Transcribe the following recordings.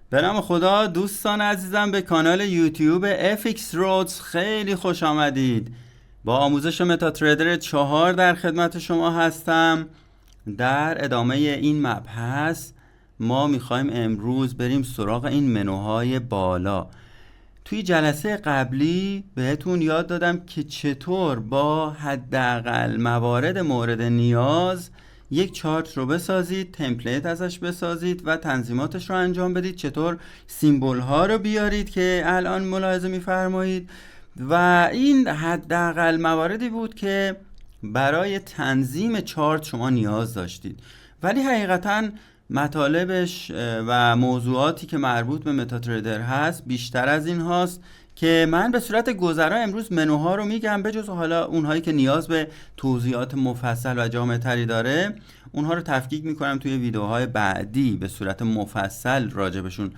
به نام خدا. دوستان عزیزم، به کانال یوتیوب FX Roads خیلی خوش آمدید. با آموزش متاتریدر 4 در خدمت شما هستم. در ادامه این مبحث ما میخوایم امروز بریم سراغ این منوهای بالا. توی جلسه قبلی بهتون یاد دادم که چطور با حداقل موارد مورد نیاز یک چارت رو بسازید، تمپلیت ازش بسازید و تنظیماتش رو انجام بدید. چطور سیمبل ها رو بیارید که الان ملاحظه میفرمایید. و این حداقل مواردی بود که برای تنظیم چارت شما نیاز داشتید، ولی حقیقتاً مطالبش و موضوعاتی که مربوط به متاتریدر هست بیشتر از این هاست که من به صورت گذرا امروز منوها رو میگم، به جز حالا اونهایی که نیاز به توضیحات مفصل و جامع تری داره اونها رو تفکیک میکنم توی ویدیوهای بعدی به صورت مفصل راجبشون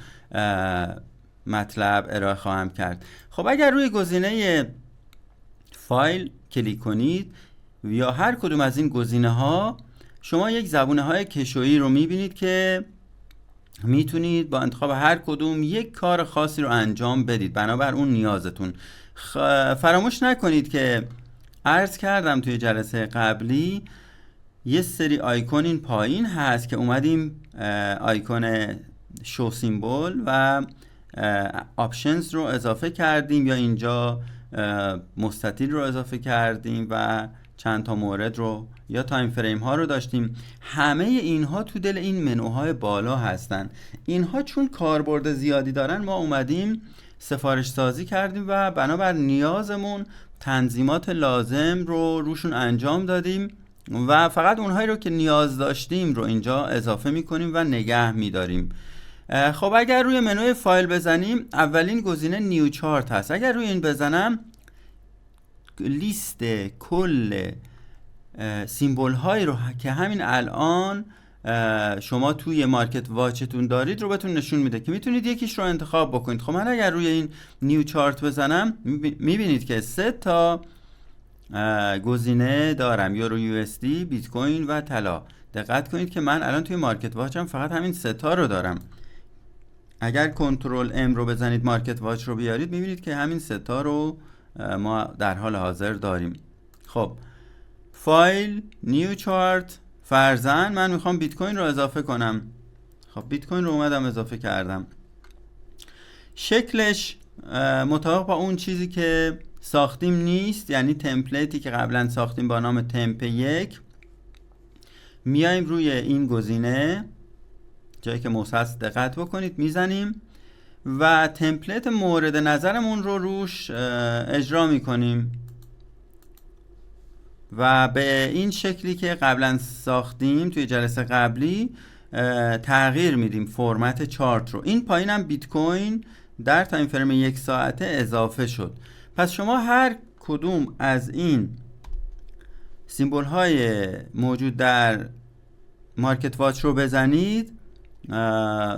مطلب ارائه خواهم کرد. خب اگر روی گزینه فایل کلیک کنید یا هر کدوم از این گزینه ها، شما یک زبونه های کشویی رو میبینید که میتونید با انتخاب هر کدوم یک کار خاصی رو انجام بدید بنابر اون نیازتون. فراموش نکنید که عرض کردم توی جلسه قبلی یه سری آیکون این پایین هست که اومدیم آیکون شو سیمبل و آپشنز رو اضافه کردیم، یا اینجا مستطیل رو اضافه کردیم و چند تا مورد رو یا تایم فریم ها رو داشتیم. همه اینها تو دل این منوهای بالا هستن. اینها چون کاربرد زیادی دارن ما اومدیم سفارش سازی کردیم و بنابر نیازمون تنظیمات لازم رو روشون انجام دادیم و فقط اونهایی رو که نیاز داشتیم رو اینجا اضافه میکنیم و نگه میداریم. خب اگر روی منوی فایل بزنیم، اولین گزینه نیو چارت هست. اگر روی این بزنم لیست کل سیمبل هایی رو که همین الان شما توی مارکت واچتون دارید رو بهتون نشون میده که میتونید یکیش رو انتخاب بکنید. خب من اگر روی این نیو چارت بزنم میبینید که 3 تا گزینه دارم: یورو یو اس دی، بیت کوین و طلا. دقت کنید که من الان توی مارکت واچم فقط همین 3 تا رو دارم. اگر کنترل ام رو بزنید مارکت واچ رو بیارید میبینید که همین 3 تا رو ما در حال حاضر داریم. خب فایل نیو چارت، فرضاً من میخوام بیت کوین رو اضافه کنم. خب بیت کوین رو اومدم اضافه کردم. شکلش مطابق با اون چیزی که ساختیم نیست، یعنی تمپلیتی که قبلا ساختیم با نام تمپ 1. میایم روی این گزینه جایی که موس هست دقت بکنید، میزنیم و تمپلیت مورد نظرمون رو روش اجرا میکنیم و به این شکلی که قبلا ساختیم توی جلسه قبلی تغییر میدیم فرمت چارت رو. این پایین هم بیت کوین در تایم فریم 1 ساعته اضافه شد. پس شما هر کدوم از این سیمبل های موجود در مارکت واچ رو بزنید،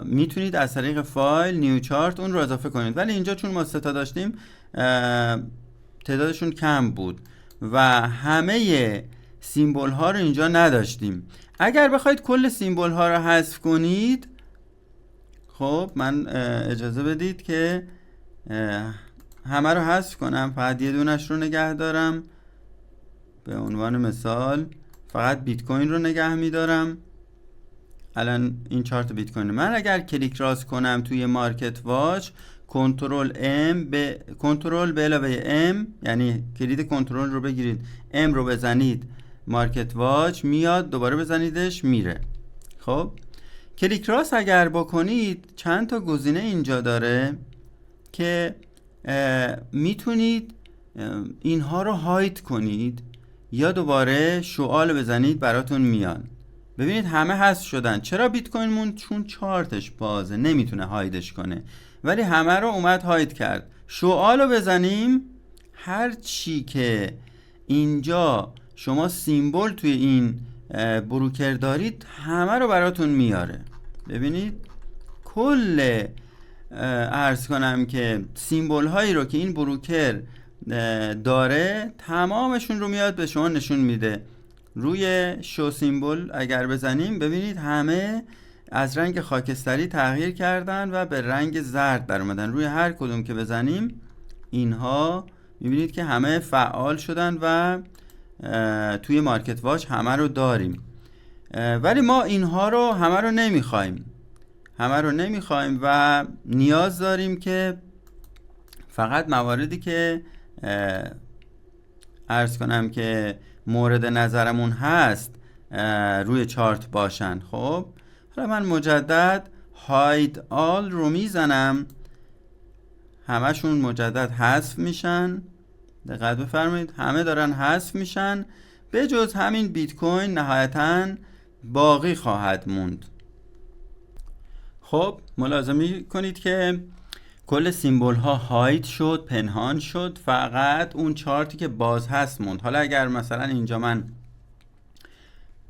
میتونید از طریق فایل نیو چارت اون رو اضافه کنید. ولی اینجا چون ما 3 تا داشتیم تعدادشون کم بود و همه سیمبل ها رو اینجا نداشتیم. اگر بخواید کل سیمبل ها رو حذف کنید، خب من اجازه بدید که همه رو حذف کنم، فقط یه دونش رو نگه دارم. به عنوان مثال فقط بیت کوین رو نگه میدارم. الان این چارت بیت کوین من اگر کلیک راست کنم توی مارکت واچ، کنترل ام به کنترل به علاوه ام، یعنی کلید کنترل رو بگیرید، ام رو بزنید، مارکت واچ میاد، دوباره بزنیدش میره. خب کلیک راست اگر بکنید چند تا گزینه اینجا داره که میتونید اینها رو هاید کنید یا دوباره شعال بزنید براتون میان. ببینید همه حذف شدن. چرا بیت کوین مون؟ چون چارتش بازه نمیتونه هایدش کنه، ولی همه رو اومد هاید کرد. شعال رو بزنیم، هر چی که اینجا شما سیمبل توی این بروکر دارید همه رو براتون میاره. ببینید کل عرض کنم که سیمبل هایی رو که این بروکر داره تمامشون رو میاد به شما نشون میده. روی شو سیمبل اگر بزنیم ببینید همه از رنگ خاکستری تغییر کردن و به رنگ زرد در اومدن. روی هر کدوم که بزنیم اینها میبینید که همه فعال شدن و توی مارکت واچ همه رو داریم. ولی ما اینها رو همه رو نمیخوایم و نیاز داریم که فقط مواردی که عرض کنم که مورد نظرمون هست روی چارت باشن. خب حالا من مجدد hide all رو میزنم، همشون مجدد حذف میشن. دقت بفرمایید همه دارن حذف میشن به جز همین بیت کوین نهایتاً باقی خواهد موند. خب ملاحظه کنید که کل سیمبل ها هاید شد، پنهان شد، فقط اون چارتی که باز هست موند. حالا اگر مثلا اینجا من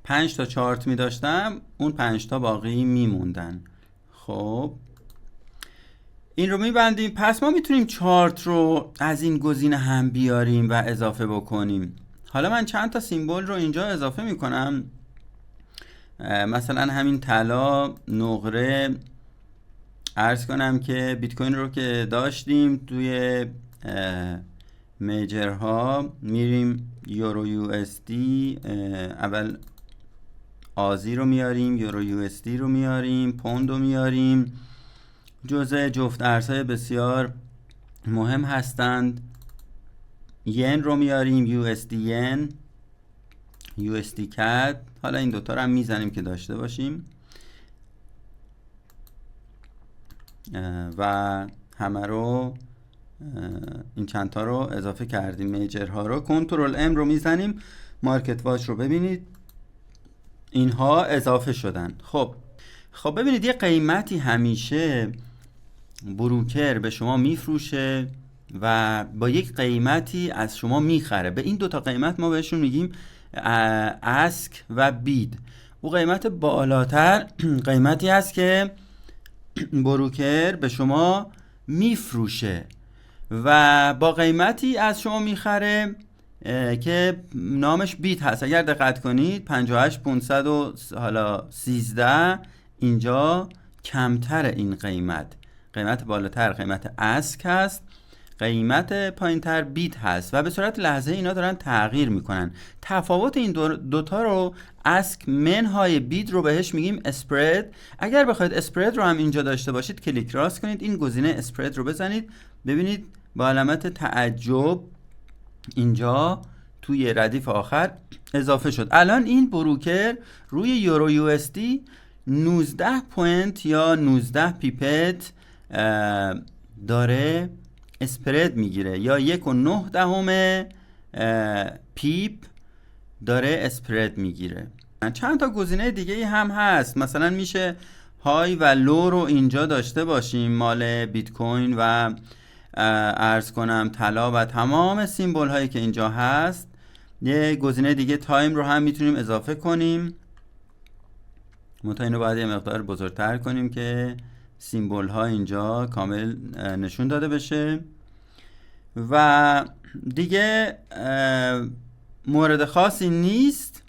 5 تا چارت می داشتم اون 5 تا باقی می موندن. خب این رو می بندیم. پس ما میتونیم چارت رو از این گزینه هم بیاریم و اضافه بکنیم. حالا من چند تا سیمبل رو اینجا اضافه می کنم. مثلا همین طلا، نقره، عرض کنم که بیت کوین رو که داشتیم توی میجرها میریم یورو یو اس دی، اول آزی رو میاریم، یورو یو اس دی رو میاریم، پوند رو میاریم، جزء جفت ارزهای بسیار مهم هستند. ین رو میاریم، یو اس دی ین، یو اس دی کد. حالا این دوتا رو هم میزنیم که داشته باشیم و همه رو این چند تا رو اضافه کردیم. میجرها رو کنترل ام رو میزنیم، مارکت واچ رو ببینید اینها اضافه شدن. خب ببینید یه قیمتی همیشه بروکر به شما میفروشه و با یک قیمتی از شما میخره. به این دوتا قیمت ما بهشون میگیم اسک و بید. او قیمت بالاتر قیمتی هست که بروکر به شما میفروشه و با قیمتی از شما میخره که نامش بیت هست. اگر دقت کنید 58513 اینجا کمتر این قیمت بالاتر قیمت اسک هست، قیمت پایینتر بیت هست و به صورت لحظه اینا دارن تغییر میکنن. تفاوت این دوتا رو اسک منهای بیت رو بهش میگیم اسپرد. اگر بخواید اسپرد رو هم اینجا داشته باشید کلیک راست کنید، این گزینه اسپرد رو بزنید، ببینید با علامت تعجب اینجا توی ردیف آخر اضافه شد. الان این بروکر روی یورو یو اس دی 19 پوینت یا 19 پیپت داره اسپرد میگیره یا 1.9 پیپ داره اسپرد میگیره. چند تا گزینه دیگه هم هست، مثلا میشه های و لو رو اینجا داشته باشیم مال بیت کوین و عرض کنم طلا و تمام سیمبل هایی که اینجا هست. یه گزینه دیگه تایم رو هم میتونیم اضافه کنیم، منتها اینو باید یه مقدار بزرگتر کنیم که سیمبل ها اینجا کامل نشون داده بشه. و دیگه مورد خاصی نیست،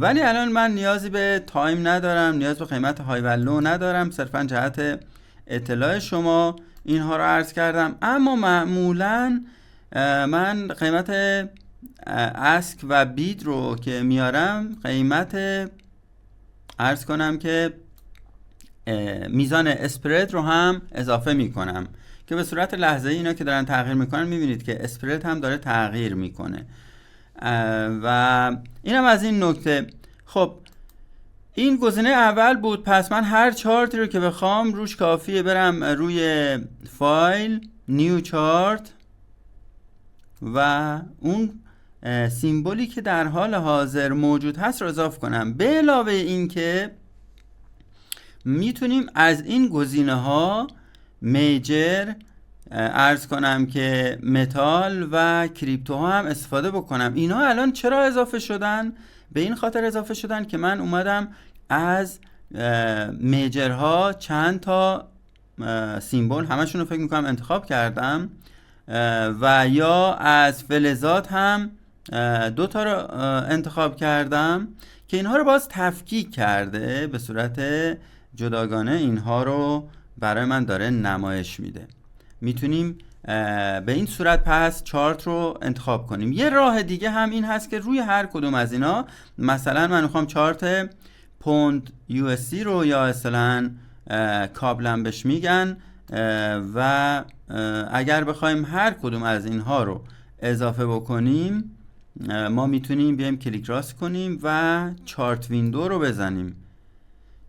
ولی الان من نیازی به تایم ندارم، نیاز به قیمت های و لو ندارم، صرفا جهت اطلاع شما اینها رو عرض کردم. اما معمولا من قیمت اسک و بید رو که میارم قیمت عرض کنم که میزان اسپرد رو هم اضافه میکنم که به صورت لحظه‌ای اینا که دارن تغییر میکنن میبینید که اسپرد هم داره تغییر میکنه و اینم از این نکته. خب این گزینه اول بود. پس من هر چارتی رو که بخوام روش کافیه برم روی فایل نیو چارت و اون سیمبولی که در حال حاضر موجود هست رو اضافه کنم. به علاوه این که میتونیم از این گزینه ها میجر عرض کنم که متال و کریپتو ها هم استفاده بکنم. اینا الان چرا اضافه شدن؟ به این خاطر اضافه شدن که من اومدم از میجرها چند تا سیمبل همشون رو فکر میکنم انتخاب کردم و یا از فلزات هم 2 تا رو انتخاب کردم که اینها رو باز تفکیک کرده به صورت جداگانه، اینها رو برای من داره نمایش میده. میتونیم به این صورت پس چارت رو انتخاب کنیم. یه راه دیگه هم این هست که روی هر کدوم از اینا، مثلا من میخوام چارت پوند USD رو، یا اصطلاحاً کابلم بهش میگن، و اگر بخوایم هر کدوم از اینها رو اضافه بکنیم، ما میتونیم بیایم کلیک راست کنیم و چارت ویندو رو بزنیم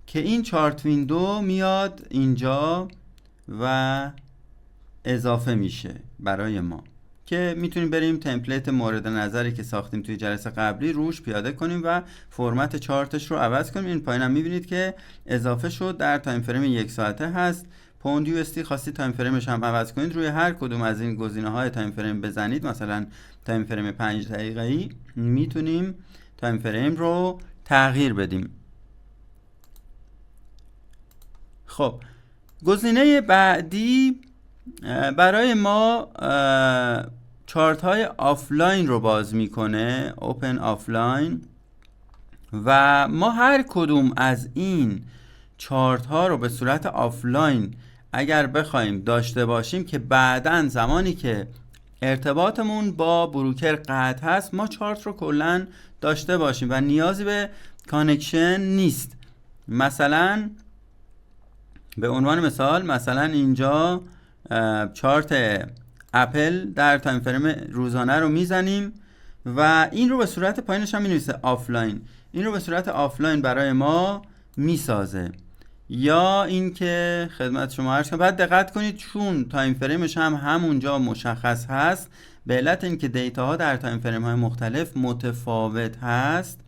که این چارت ویندو میاد اینجا و اضافه میشه برای ما، که میتونیم بریم تمپلیت مورد نظری که ساختیم توی جلسه قبلی روش پیاده کنیم و فرمت چارتش رو عوض کنیم. این پایین هم میبینید که اضافه شد، در تایم فریم 1 ساعته هست. پوند USD خواستید تایم فریمش هم عوض کنید، روی هر کدوم از این گزینه‌های تایم فریم بزنید، مثلا تایم فریم 5 دقیقه‌ای، میتونیم تایم فریم رو تغییر بدیم. خب گزینه بعدی برای ما چارت های آفلاین رو باز میکنه، اوپن آفلاین، و ما هر کدوم از این چارت ها رو به صورت آفلاین اگر بخوایم داشته باشیم که بعداً زمانی که ارتباطمون با بروکر قطع هست، ما چارت رو کلاً داشته باشیم و نیازی به کانکشن نیست. مثلا به عنوان مثال، مثلا اینجا چارت اپل در تایم فریم روزانه رو میزنیم و این رو به صورت، پایینش هم می‌نویسه آفلاین، این رو به صورت آفلاین برای ما میسازه. یا این که خدمت شما عرض کنم، بعد دقت کنید چون تایم فریمش هم همونجا مشخص هست، به علت اینکه دیتاها در تایم فریم های مختلف متفاوت هست،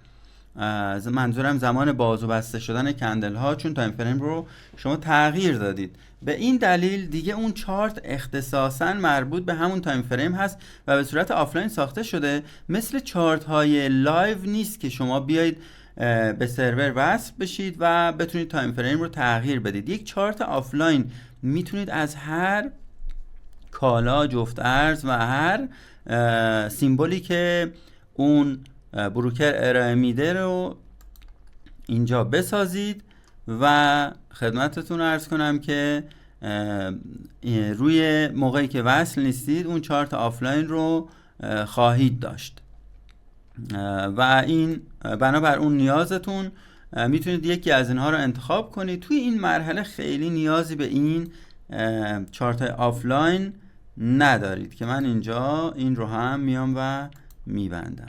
منظورم زمان باز و بسته شدن کندل ها، چون تایم فریم رو شما تغییر دادید، به این دلیل دیگه اون چارت اختصاصاً مربوط به همون تایم فریم هست و به صورت آفلاین ساخته شده. مثل چارت های لایو نیست که شما بیایید به سرور وصل بشید و بتونید تایم فریم رو تغییر بدید. یک چارت آفلاین میتونید از هر کالا، جفت ارز و هر سیمبولی که اون بروکر ارائه میده رو اینجا بسازید و خدمتتون عرض کنم که روی موقعی که وصل نیستید اون چارت آفلاین رو خواهید داشت و این بنابر اون نیازتون میتونید یکی از اینها رو انتخاب کنید. توی این مرحله خیلی نیازی به این چارت آفلاین ندارید که من اینجا این رو هم میام و میبندم.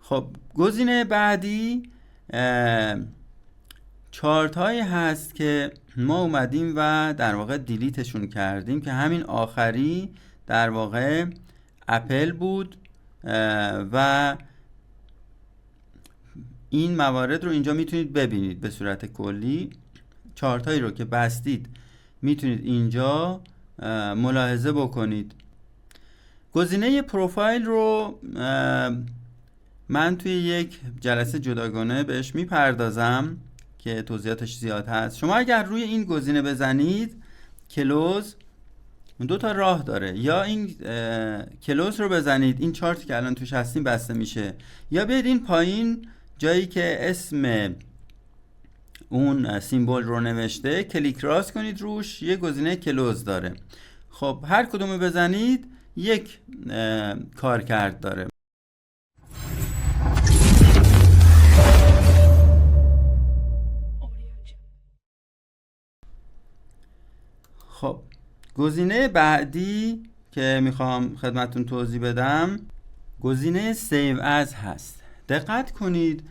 خب گزینه بعدی چارت هایی هست که ما اومدیم و در واقع دیلیتشون کردیم، که همین آخری در واقع اپل بود و این موارد رو اینجا میتونید ببینید به صورت کلی. چارت هایی رو که بستید میتونید اینجا ملاحظه بکنید. گزینه پروفایل رو من توی یک جلسه جداگانه بهش میپردازم که توضیحاتش زیاد هست. شما اگر روی این گزینه بزنید کلوز، دو تا راه داره، یا این کلوز رو بزنید، این چارتی که الان توش هستیم بسته میشه، یا بیاید این پایین جایی که اسم اون سیمبل رو نوشته کلیک راست کنید روش، یه گزینه کلوز داره. خب هر کدومو بزنید یک کارکرد داره. خب گزینه بعدی که میخوام خدمتتون توضیح بدم گزینه سیو از هست. دقت کنید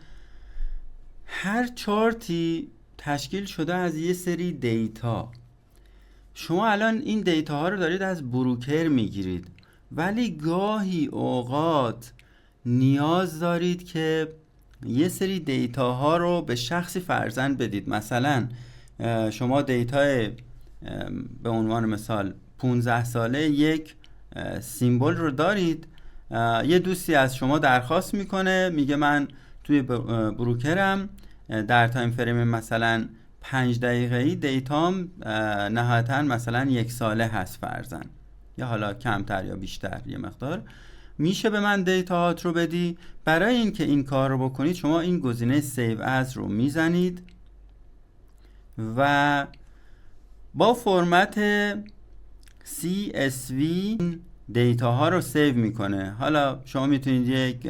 هر چارتی تشکیل شده از یه سری دیتا. شما الان این دیتا ها رو دارید از بروکر میگیرید، ولی گاهی اوقات نیاز دارید که یه سری دیتا ها رو به شخصی فرزند بدید. مثلا شما دیتای به عنوان مثال 15 ساله یک سیمبل رو دارید، یه دوستی از شما درخواست میکنه، میگه من توی بروکرم در تایم فریم مثلا 5 دقیقه‌ای دیتام نهایتاً مثلا 1 ساله هست فرزن، یا حالا کمتر یا بیشتر یه مقدار، میشه به من دیتاهات رو بدی؟ برای اینکه این کار رو بکنید شما این گزینه سیو از رو میزنید و با فرمت CSV دیتاها رو سیو میکنه. حالا شما میتونید یک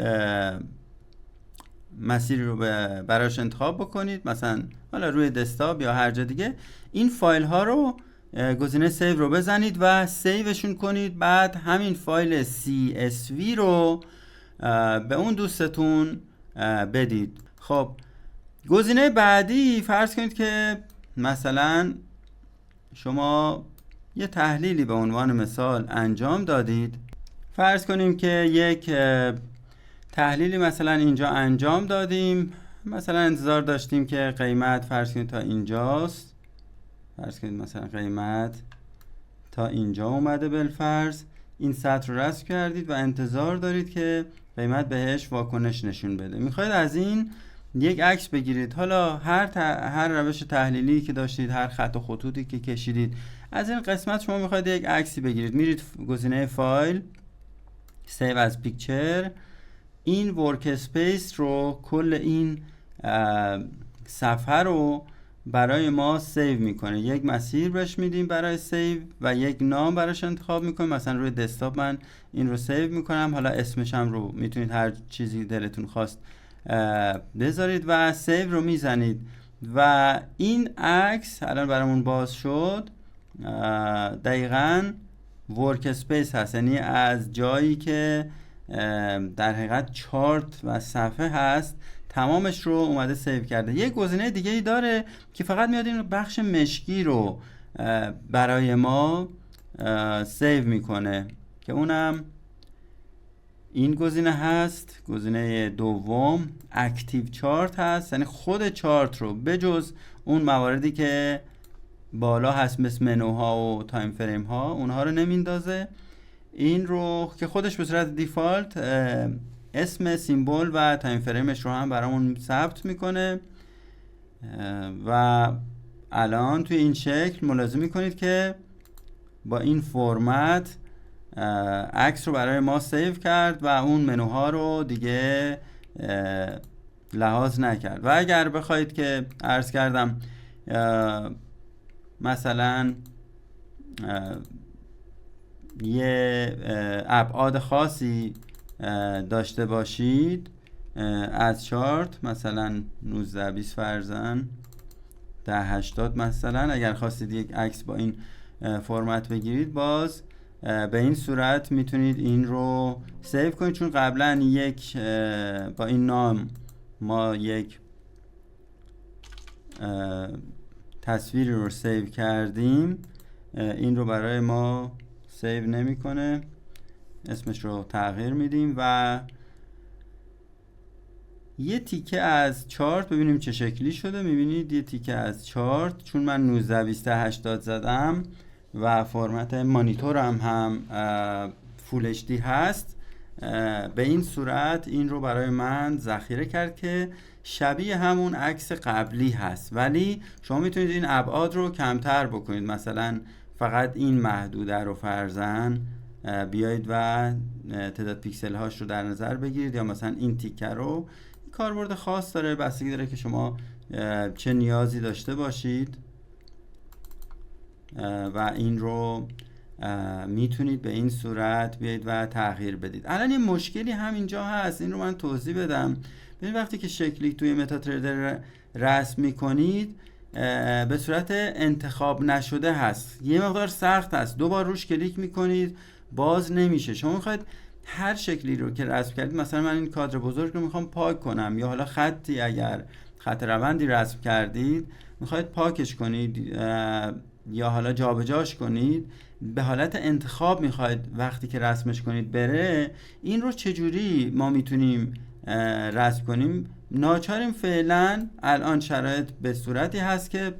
مسیری رو براش انتخاب بکنید، مثلا حالا روی دسکتاپ یا هر جا دیگه. این فایل ها رو گزینه سیو رو بزنید و سیوشون کنید. بعد همین فایل CSV رو به اون دوستتون بدید. خب گزینه بعدی، فرض کنید که مثلا شما یه تحلیلی به عنوان مثال انجام دادید. فرض کنیم که یک تحلیلی مثلا اینجا انجام دادیم، مثلا انتظار داشتیم که قیمت فرض کنید تا اینجاست، فرض کنید مثلا قیمت تا اینجا اومده بالفرض، این سطر رو رسم کردید و انتظار دارید که قیمت بهش واکنش نشون بده. میخواید از این یک عکس بگیرید. حالا هر روش تحلیلی که داشتید، هر خط و خطوطی که کشیدید، از این قسمت شما میخواید یک عکسی بگیرید. میرید گزینه فایل، سیو از پیکچر، این ورک اسپیس رو، کل این صفحه رو برای ما سیو میکنه. یک مسیر بهش میدیم برای سیو و یک نام براش انتخاب میکنیم. مثلا روی دسکتاپ من این رو سیو میکنم، حالا اسمش هم رو میتونید هر چیزی دلتون خواست بذارید و سیو رو میزنید و این عکس الان برامون باز شد. دقیقاً ورک اسپیس هست، یعنی از جایی که در حقیقت چارت و صفحه هست تمامش رو اومده سیو کرده. یک گزینه دیگه ای داره که فقط میاد این بخش مشکی رو برای ما سیو میکنه که اونم این گزینه هست. گزینه دوم اکتیو چارت هست، یعنی خود چارت رو بجز اون مواردی که بالا هست مثل منوها و تایم فریم ها، اونها رو نمیندازه. این رو که خودش به صورت دیفالت اسم سیمبل و تایم فریمش رو هم برامون ثبت میکنه و الان توی این شکل ملاحظه میکنید که با این فرمت عکس رو برای ما سیو کرد و اون منوها رو دیگه لحاظ نکرد. و اگر بخواید که عرض کردم مثلا یه ابعاد خاصی داشته باشید از چارت، مثلا 1920 فرزن 1080 مثلا، اگر خواستید یک عکس با این فرمت بگیرید، باز به این صورت میتونید این رو سیو کنید. چون قبلا یک با این نام ما یک تصویری رو سیو کردیم، این رو برای ما سیو نمیکنه، اسمش رو تغییر میدیم و یه تیکه از چارت ببینیم چه شکلی شده. میبینید یه تیکه از چارت، چون من 1920 زدم و فرمت مانیتورم هم فول اچ دی هست، به این صورت این رو برای من ذخیره کرد که شبیه همون عکس قبلی هست. ولی شما میتونید این ابعاد رو کمتر بکنید، مثلا فقط این محدوده رو فرضاً بیایید و تعداد پیکسل هاش رو در نظر بگیرید، یا مثلا این تیکه رو. کاربرد خاص داره، بستگی داره که شما چه نیازی داشته باشید و این رو میتونید به این صورت بیایید و تغییر بدید. الان یه مشکلی همینجا هست، این رو من توضیح بدم. ببین وقتی که شکلی توی متاتریدر رسم میکنید به صورت انتخاب نشده هست، یه مقدار سخت هست، دو بار روش کلیک میکنید باز نمیشه. شما میخواید هر شکلی رو که رسم کردید، مثلا من این کادر بزرگ رو میخوام پاک کنم، یا حالا خطی اگر خط روندی رسم کردید میخواید پاکش کنید یا حالا جابجاش کنید، به حالت انتخاب میخواید وقتی که رسمش کنید بره، این رو چجوری ما میتونیم رسم کنیم؟ ناچاریم فعلا. الان شرایط به صورتی هست که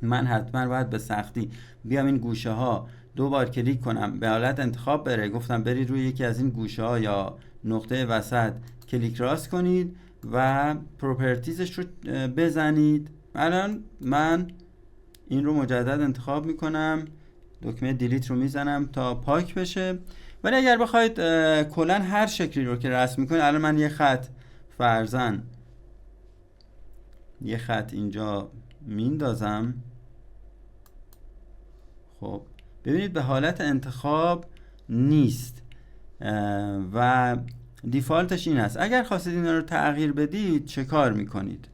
من حتما باید به سختی بیام این گوشه ها دو بار کلیک کنم به حالت انتخاب بره. گفتم برید روی یکی از این گوشه ها یا نقطه وسط کلیک راست کنید و پروپرتیزش رو بزنید. الان من این رو مجدد انتخاب میکنم، دکمه دیلیت رو میزنم تا پاک بشه ولی اگر بخواید کلا هر شکلی رو که رسم میکنید، الان من یه خط فرضاً یه خط اینجا میندازم، خب ببینید به حالت انتخاب نیست و دیفالتش این هست. اگر خواستید این رو تغییر بدید چه کار میکنید؟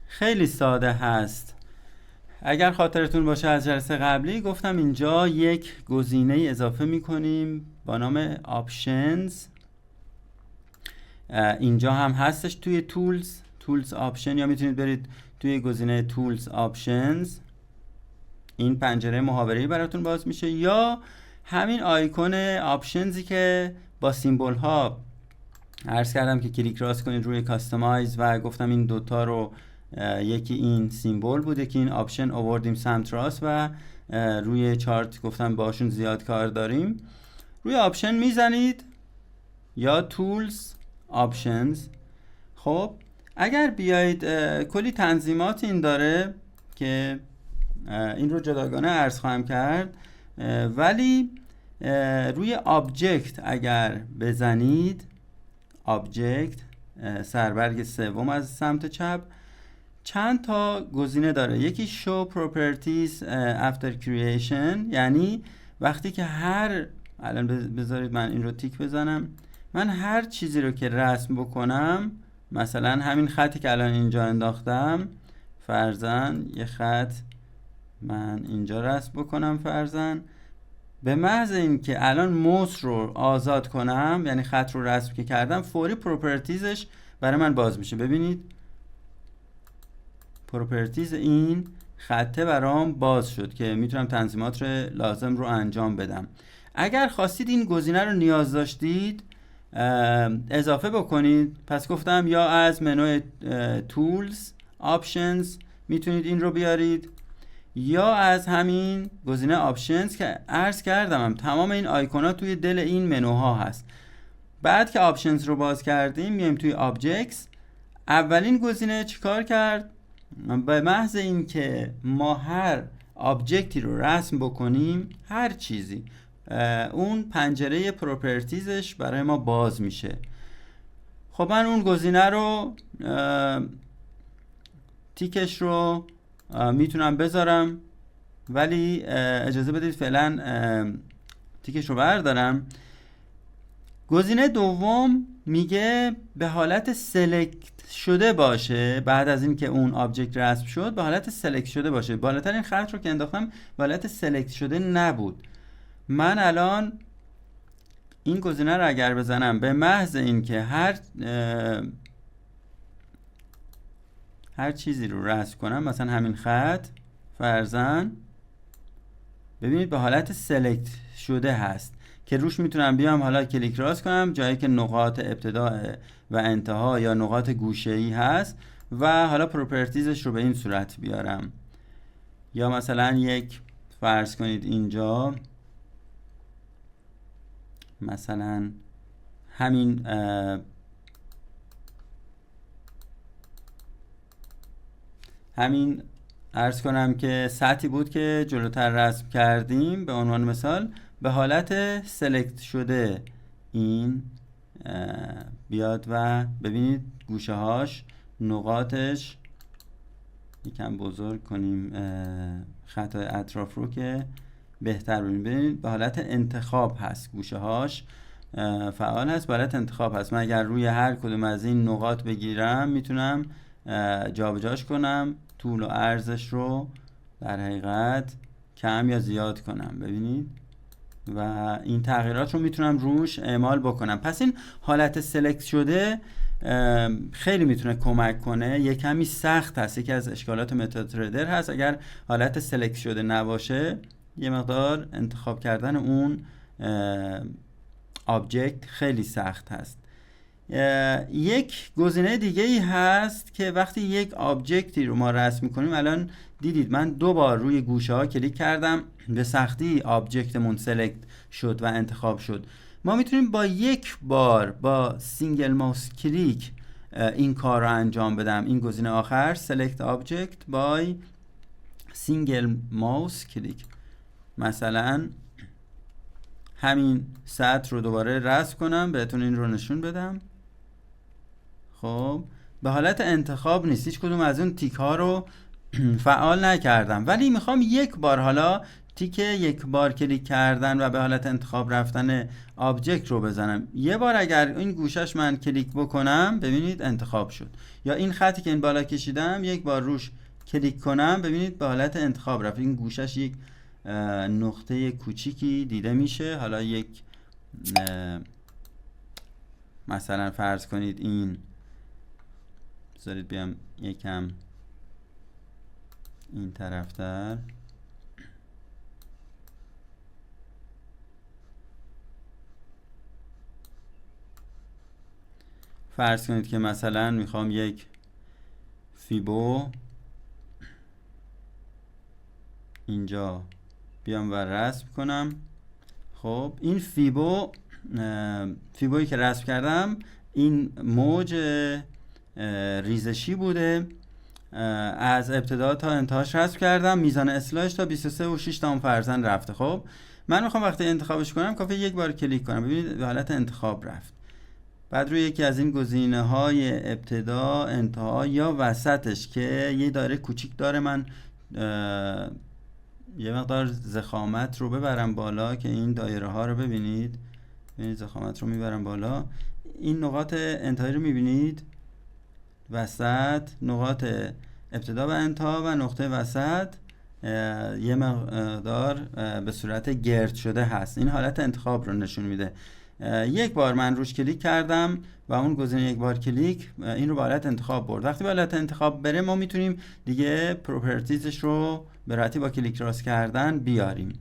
خیلی ساده هست. اگر خاطرتون باشه از جلسه قبلی گفتم اینجا یک گزینه اضافه میکنیم با نام Options. اینجا هم هستش توی Tools Option، یا میتونید برید توی گزینه Tools Options، این پنجره محاوره‌ای براتون باز میشه، یا همین آیکون آپشنزی که با سیمبل ها عرض کردم که کلیک راست کنید روی کاستماایز و گفتم این دوتا رو یکی این سیمبل بوده که این آپشن آوردیم سمت راست و روی چارت گفتم باشون زیاد کار داریم. روی آپشن میزنید یا تولز آپشنز. خب اگر بیایید کلی تنظیمات این داره که این رو جداگانه عرض خواهم کرد، ولی روی آبجکت اگر بزنید، آبجکت سربرگ سوم از سمت چپ، چند تا گزینه داره. یکی show properties after creation، یعنی وقتی که الان بذارید من این رو تیک بزنم، من هر چیزی رو که رسم بکنم، مثلا همین خطی که الان اینجا انداختم، فرضاً یه خط من اینجا رسم بکنم فرضاً، به محض این که الان موس رو آزاد کنم، یعنی خط رو رسم که کردم، فوری پروپرتیزش برای من باز میشه. ببینید پروپرتیز این خطه برام باز شد که میتونم تنظیمات لازم رو انجام بدم. اگر خواستید این گزینه رو نیاز داشتید اضافه بکنید، پس گفتم یا از منوی تولز آپشنز میتونید این رو بیارید، یا از همین گزینه آپشنز که عرض کردم تمام این آیکونا توی دل این منوها هست. بعد که آپشنز رو باز کردیم میایم توی آبجکتس. اولین گزینه چیکار کرد؟ به محض این که ما هر آبجکتی رو رسم بکنیم، هر چیزی، اون پنجره پروپرتیزش برای ما باز میشه. خب من اون گزینه رو تیکش رو میتونم بذارم، ولی اجازه بدید فعلا تیکش رو بردارم. گزینه دوم میگه به حالت سلکت شده باشه، بعد از این که اون آبجکت رسم شد به حالت سلکت شده باشه. بالاترین خط رو که انداختم به حالت سلکت شده نبود. من الان این گزینه رو اگر بزنم، به محض این که هر چیزی رو رسم کنم، مثلا همین خط فرضاً، ببینید به حالت سلکت شده هست که روش میتونم بیام حالا کلیک راست کنم جایی که نقاط ابتدا و انتها یا نقاط گوشه‌ای هست و حالا پروپرتیزش رو به این صورت بیارم. یا مثلا یک فرض کنید اینجا مثلا همین عرض کنم که سطحی بود که جلوتر رسم کردیم، به عنوان مثال به حالت سلکت شده این بیاد و ببینید گوشه هاش نقاطش، یکم بزرگ کنیم خط اطراف رو که بهتر ببینید به حالت انتخاب هست، گوشه هاش فعال هست، به حالت انتخاب هست. من اگر روی هر کدوم از این نقاط بگیرم میتونم جابجاش کنم، طول و عرضش رو در حقیقت کم یا زیاد کنم، ببینید، و این تغییرات رو میتونم روش اعمال بکنم. پس این حالت سلکت شده خیلی میتونه کمک کنه. یه کمی سخت هست، یکی از اشکالات متاتریدر هست. اگر حالت سلکت شده نباشه یه مقدار انتخاب کردن اون آبجکت خیلی سخت هست. یک گزینه دیگه ای هست که وقتی یک آبجکتی رو ما رسم میکنیم، الان دیدید من 2 بار روی گوشه ها کلیک کردم، به سختی آبجکتمون سلکت شد و انتخاب شد. ما میتونیم با یک بار با سینگل ماوس کلیک این کار رو انجام بدم. این گزینه آخر select object by single mouse click، مثلا همین سطر رو دوباره رسم کنم، بهتون این رو نشون بدم. خب به حالت انتخاب نیست، هیچ کدوم از اون تیک ها رو فعال نکردم، ولی میخوام یک بار حالا تیک یک بار کلیک کردن و به حالت انتخاب رفتن آبجکت رو بزنم. یه بار اگر این گوشش من کلیک بکنم ببینید انتخاب شد، یا این خطی که این بالا کشیدم یک بار روش کلیک کنم ببینید به حالت انتخاب رفت. این گوشش یک نقطه کوچیکی دیده میشه. حالا یک مثلا فرض کنید این، بذارید بیام یکم این طرفتر، فرض کنید که مثلا میخوام یک فیبو اینجا بیام و رسم کنم. خب این فیبویی که رسم کردم این موج ریزشی بوده، از ابتدا تا انتهاش رسم کردم، میزان اصلاحش تا 23.6 رفته. خب من میخوام وقتی انتخابش کنم کافیه یک بار کلیک کنم، ببینید به حالت انتخاب رفت. بعد روی یکی از این گزینه های ابتدا، انتها یا وسطش که یه دایره کوچیک داره، من یه مقدار ضخامت رو ببرم بالا که این دایره ها رو ببینید. ضخامت رو میبرم بالا، این نقاط انتهایی رو میبینید، وسط نقاط ابتدا و انتها و نقطه وسط یه مقدار به صورت گرد شده هست. این حالت انتخاب رو نشون میده. یک بار من روش کلیک کردم و اون گزینه یک بار کلیک این رو به حالت انتخاب برد. وقتی به حالت انتخاب بره ما میتونیم دیگه پروپرتیزش رو به راحتی با کلیک راست کردن بیاریم.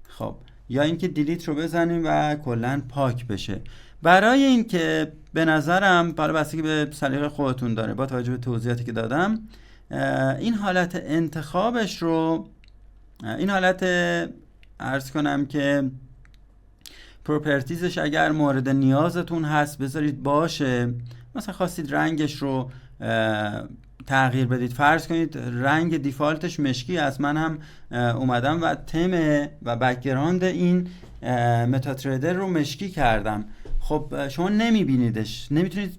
خب یا اینکه دیلیت رو بزنیم و کلا پاک بشه. برای اینکه به نظرم، حالا بستگی به سلیقه خودتون داره، با توجه به توضیحاتی که دادم، این حالت انتخابش رو، این حالت عرض کنم که پروپرتیزش اگر مورد نیازتون هست بذارید باشه. مثلا خواستید رنگش رو تغییر بدید، فرض کنید رنگ دیفالتش مشکی است، من هم اومدم و تم و بک‌گراند این متاتریدر رو مشکی کردم. خب شما نمیبینیدش، نمیتونید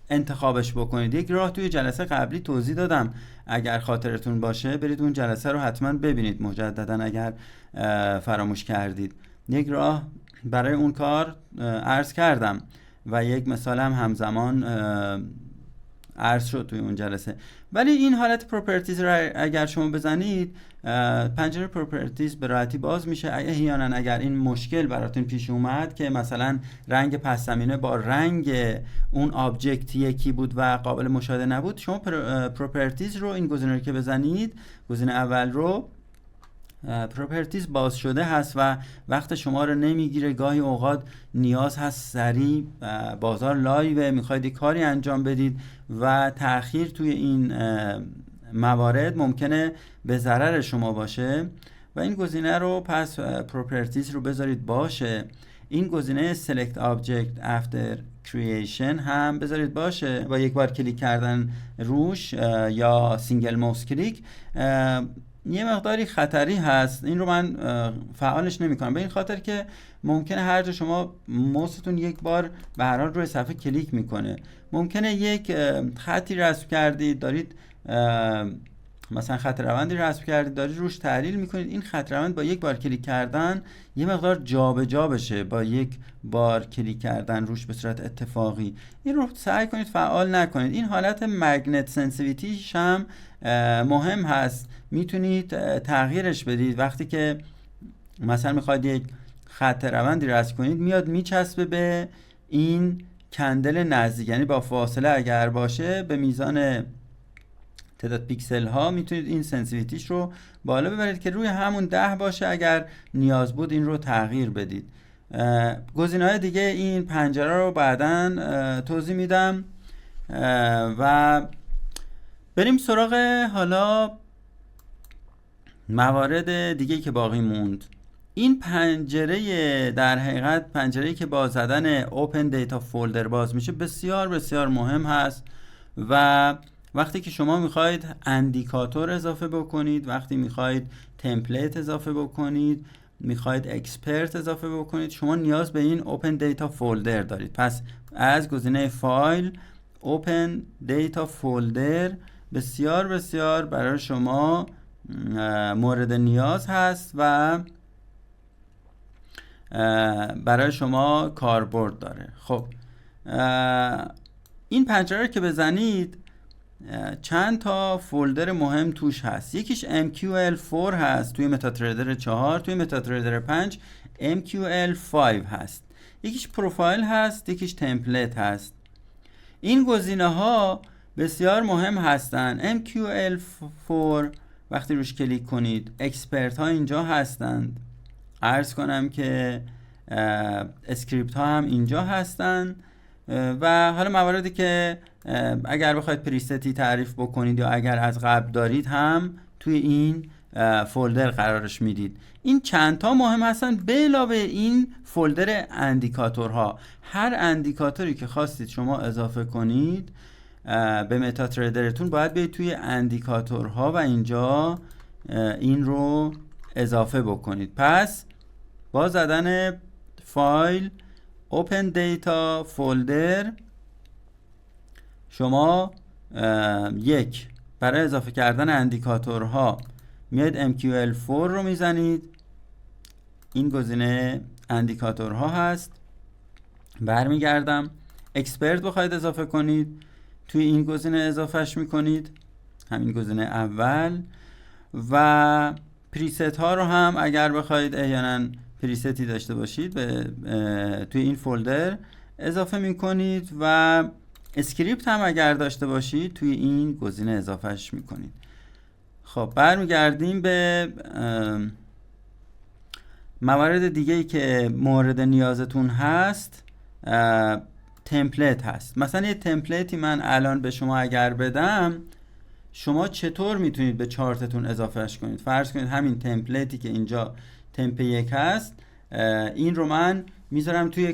انتخابش بکنید. یک راه توی جلسه قبلی توضیح دادم، اگر خاطرتون باشه برید اون جلسه رو حتما ببینید مجددا اگر فراموش کردید. یک راه برای اون کار عرض کردم و یک مثال هم همزمان عرض شد توی اون جلسه. ولی این حالت پروپرتیز رو اگر شما بزنید پنجره پروپرتیز به راحتی باز میشه. احیانا اگر این مشکل براتون پیش اومد که مثلا رنگ پس زمینه با رنگ اون آبجکت یکی بود و قابل مشاهده نبود، شما پروپرتیز رو این گزینه رو که بزنید، گزینه اول رو، پروپرتیز باز شده هست و وقت شما رو نمیگیره. گاهی اوقات نیاز هست سریع بازار لایو میخواید یک کاری انجام بدید و تأخیر توی این موارد ممکنه به ضرر شما باشه و این گزینه رو پس پروپرتیز رو بذارید باشه. این گزینه select object after creation هم بذارید باشه. با یک بار کلیک کردن روش یا سینگل موس کلیک یه مقداری خطری هست، این رو من فعالش نمی کنم، به این خاطر که ممکنه هر جا شما موستون یک بار به هر حال روی صفحه کلیک میکنه، ممکنه یک خطی رسم کردید، دارید مثلا خط روندی رسم کردید دارید روش تحلیل میکنید، این خط روند با یک بار کلیک کردن یه مقدار جابجا بشه، با یک بار کلیک کردن روش به صورت اتفاقی، این رو سعی کنید فعال نکنید. این حالت مگنت سنسیویتیش هم مهم هست، میتونید تغییرش بدید. وقتی که مثلا میخواید یک خط روندی رسم کنید میاد میچسبه به این کندل نزدیک، یعنی با فاصله اگر باشه به میزان تعداد پیکسل ها میتونید این سنسیویتیش رو بالا ببرید که روی همون 10 باشه، اگر نیاز بود این رو تغییر بدید. گزینه‌های دیگه این پنجره رو بعداً توضیح میدم و بریم سراغ حالا موارد دیگه که باقی موند. این پنجره در حقیقت پنجره‌ای که با زدن Open Data Folder باز میشه بسیار بسیار مهم هست و وقتی که شما میخواید اندیکاتور اضافه بکنید، وقتی میخواید تمپلیت اضافه بکنید میخواید اکسپرت اضافه بکنید، شما نیاز به این اوپن دیتا فولدر دارید. پس از گزینه فایل اوپن دیتا فولدر بسیار بسیار برای شما مورد نیاز هست و برای شما کاربرد داره. خب این پنجره رو که بزنید چند تا فولدر مهم توش هست. یکیش MQL4 هست توی متاتریدر 4، توی متاتریدر 5 MQL5 هست. یکیش پروفایل هست، یکیش تمپلیت هست. این گزینه ها بسیار مهم هستن. MQL4 وقتی روش کلیک کنید اکسپرت ها اینجا هستند. عرض کنم که اسکریپت ها هم اینجا هستن و حالا مواردی که اگر بخواید پریستی تعریف بکنید یا اگر از قبل دارید هم توی این فولدر قرارش میدید. این چند تا مهم هستن به علاوه این فولدر اندیکاتورها. هر اندیکاتوری که خواستید شما اضافه کنید به متاتریدرتون باید بیاید توی اندیکاتورها و اینجا این رو اضافه بکنید. پس با زدن فایل Open Data Folder شما یک برای اضافه کردن اندیکاتورها میاد MQL4 رو میزنید. این گزینه اندیکاتورها هست. برمیگردم اکسپرت بخواید اضافه کنید توی این گزینه اضافهش میکنید، همین گزینه اول. و پریست ها رو هم اگر بخواید احیانا پریستی داشته باشید توی این فولدر اضافه میکنید و اسکریپت هم اگر داشته باشید توی این گزینه اضافهش میکنید. خب برمیگردیم به موارد دیگه ای که مورد نیازتون هست. تمپلیت هست. مثلا یه تمپلیتی من الان به شما اگر بدم، شما چطور میتونید به چارتتون اضافهش کنید؟ فرض کنید همین تمپلیتی که اینجا تمپ 1 هست، این رو من میذارم توی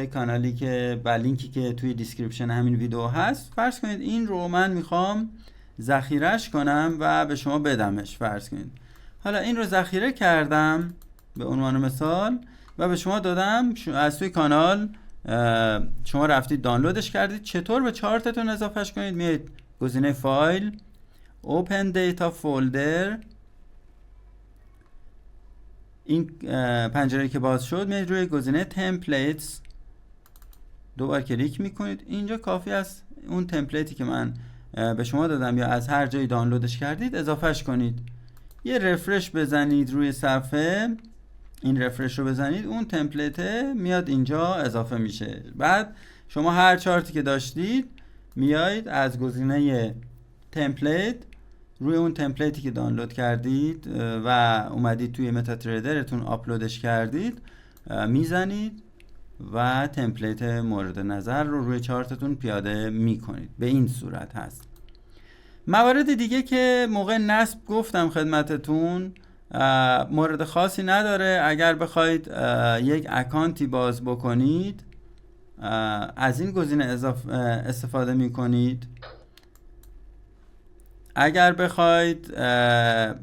کانالی که با لینکی که توی دیسکریپشن همین ویدیو هست. فرض کنید این رو من میخوام ذخیرهش کنم و به شما بدمش. فرض کنید حالا این رو ذخیره کردم به عنوان مثال و به شما دادم. از توی کانال شما رفتید دانلودش کردید. چطور به چارتتون اضافهش کنید؟ میایید گزینه فایل Open Data Folder، این پنجره که باز شد میایید روی گزینه Templates دوبار کلیک میکنید. اینجا کافی است اون تمپلیتی که من به شما دادم یا از هر جایی دانلودش کردید اضافهش کنید. یه رفرش بزنید روی صفحه، این رفرش رو بزنید، اون تمپلیت میاد اینجا اضافه میشه. بعد شما هر چارتی که داشتید میایید از گزینه تمپلیت روی اون تمپلیتی که دانلود کردید و اومدید توی متاتریدرتون آپلودش کردید میزنید و تمپلیت مورد نظر رو روی چارتتون پیاده میکنید. به این صورت هست. موارد دیگه که موقع نصب گفتم خدمتتون مورد خاصی نداره. اگر بخواید یک اکانتی باز بکنید از این گزینه استفاده میکنید. اگر بخواید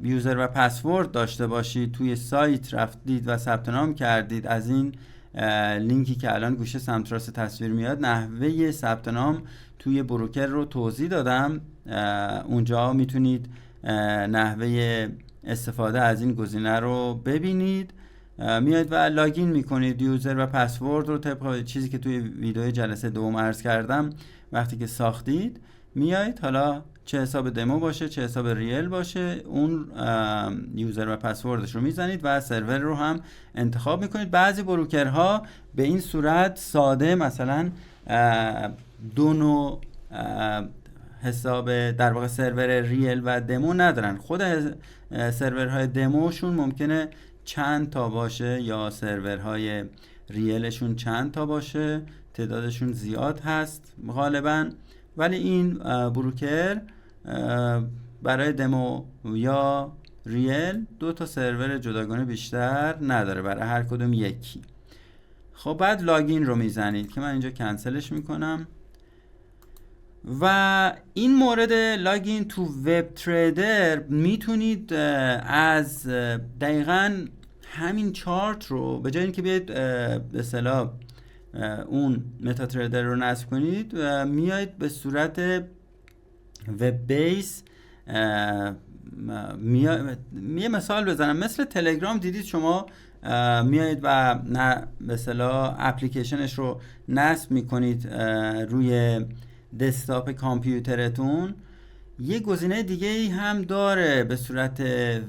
یوزر و پسورد داشته باشید، توی سایت رفتید و ثبت نام کردید، از این لینکی که الان گوشه سمت راست تصویر میاد نحوه ثبت نام توی بروکر رو توضیح دادم. اونجا میتونید نحوه استفاده از این گزینه رو ببینید. میاید و لاگین میکنید یوزر و پسورد رو طبق چیزی که توی ویدیو جلسه دوم عرض کردم. وقتی که ساختید میاید، حالا چه حساب دمو باشه چه حساب ریل باشه، اون یوزر و پسوردش رو میزنید و سرور رو هم انتخاب میکنید. بعضی بروکرها به این صورت ساده مثلا دو نوع حساب در واقع سرور ریل و دمو ندارن. خود سرورهای دموشون ممکنه چند تا باشه یا سرورهای ریلشون چند تا باشه، تعدادشون زیاد هست غالبا. ولی این بروکر برای دمو یا ریل 2 تا سرور جداگانه بیشتر نداره، برای هر کدوم یکی. خب بعد لاگین رو میزنید که من اینجا کنسلش میکنم. و این مورد لاگین تو وب تریدر میتونید از دقیقاً همین چارت رو به جای اینکه بیاید به اصطلاح اون متا تریدر رو نصب کنید و میاید به صورت وب بیس یه مثال بزنم، مثل تلگرام دیدید شما میایید و به اصطلاح اپلیکیشنش رو نصب میکنید روی دسکتاپ کامپیوترتون. یه گزینه دیگه ای هم داره به صورت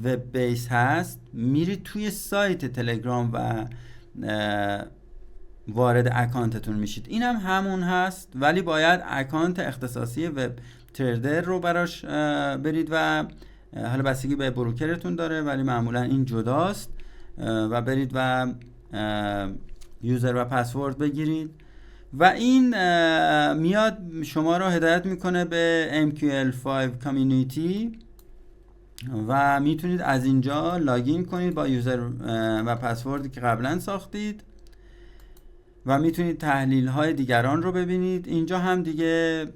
وب بیس هست، میرید توی سایت تلگرام و وارد اکانتتون میشید. این هم همون هست ولی باید اکانت اختصاصی وب تریدر رو براش برید و حالا بستگی به بروکرتون داره ولی معمولا این جداست و برید و یوزر و پسورد بگیرید و این میاد شما رو هدایت میکنه به MQL5 کامیونیتی و میتونید از اینجا لاگین کنید با یوزر و پسوردی که قبلا ساختید و میتونید تحلیل های دیگران رو ببینید. اینجا هم دیگه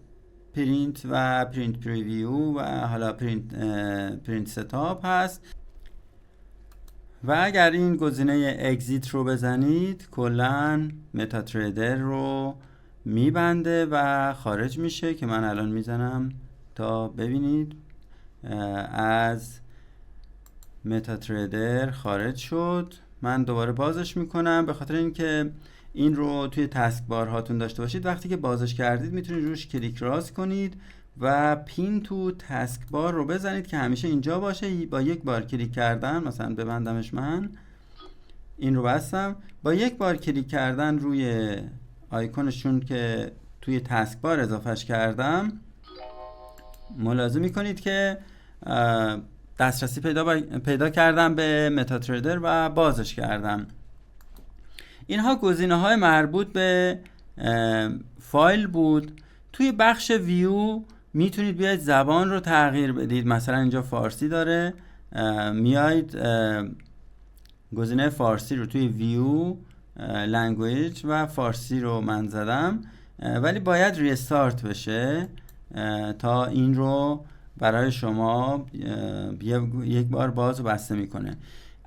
پرینت و پرینت پریویو و حالا پرینت ستاپ هست و اگر این گزینه اگزیت رو بزنید کلن متا تریدر رو میبنده و خارج میشه که من الان میزنم تا ببینید از متا تریدر خارج شد. من دوباره بازش میکنم به خاطر اینکه این رو توی تسک بار هاتون داشته باشید. وقتی که بازش کردید میتونید روش کلیک راست کنید و پین تو تسک بار رو بزنید که همیشه اینجا باشه. با یک بار کلیک کردن، مثلا ببندمش، من این رو بستم، با یک بار کلیک کردن روی آیکونشون که توی تسک بار اضافهش کردم ملاحظه میکنید که دسترسی پیدا کردم به متا تریدر و بازش کردم. اینها گزینه‌های مربوط به فایل بود. توی بخش ویو میتونید بیاید زبان رو تغییر بدید. مثلا اینجا فارسی داره، میاید گزینه فارسی رو توی ویو لنگویج و فارسی رو من زدم ولی باید ریستارت بشه تا این رو برای شما یک بار باز و بسته میکنه.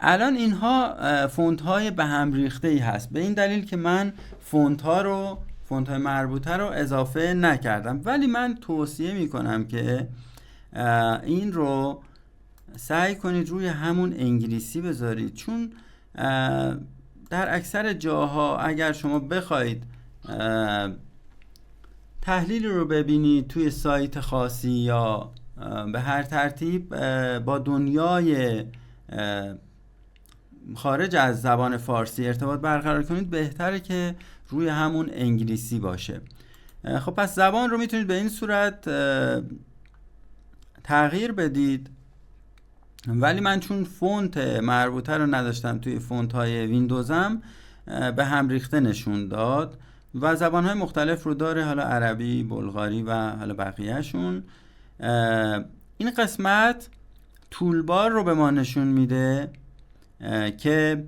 الان اینها فونت های به هم ریخته ای هست به این دلیل که من فونت های مربوطه رو اضافه نکردم، ولی من توصیه میکنم که این رو سعی کنید روی همون انگلیسی بذارید، چون در اکثر جاها اگر شما بخواید تحلیل رو ببینید توی سایت خاصی یا به هر ترتیب با دنیای خارج از زبان فارسی ارتباط برقرار کنید، بهتره که روی همون انگلیسی باشه. خب پس زبان رو میتونید به این صورت تغییر بدید، ولی من چون فونت مربوطه رو نداشتم توی فونت های ویندوزم به هم ریخته نشون داد و زبان های مختلف رو داره، حالا عربی، بلغاری و حالا بقیهشون. این قسمت تولبار رو به ما نشون میده که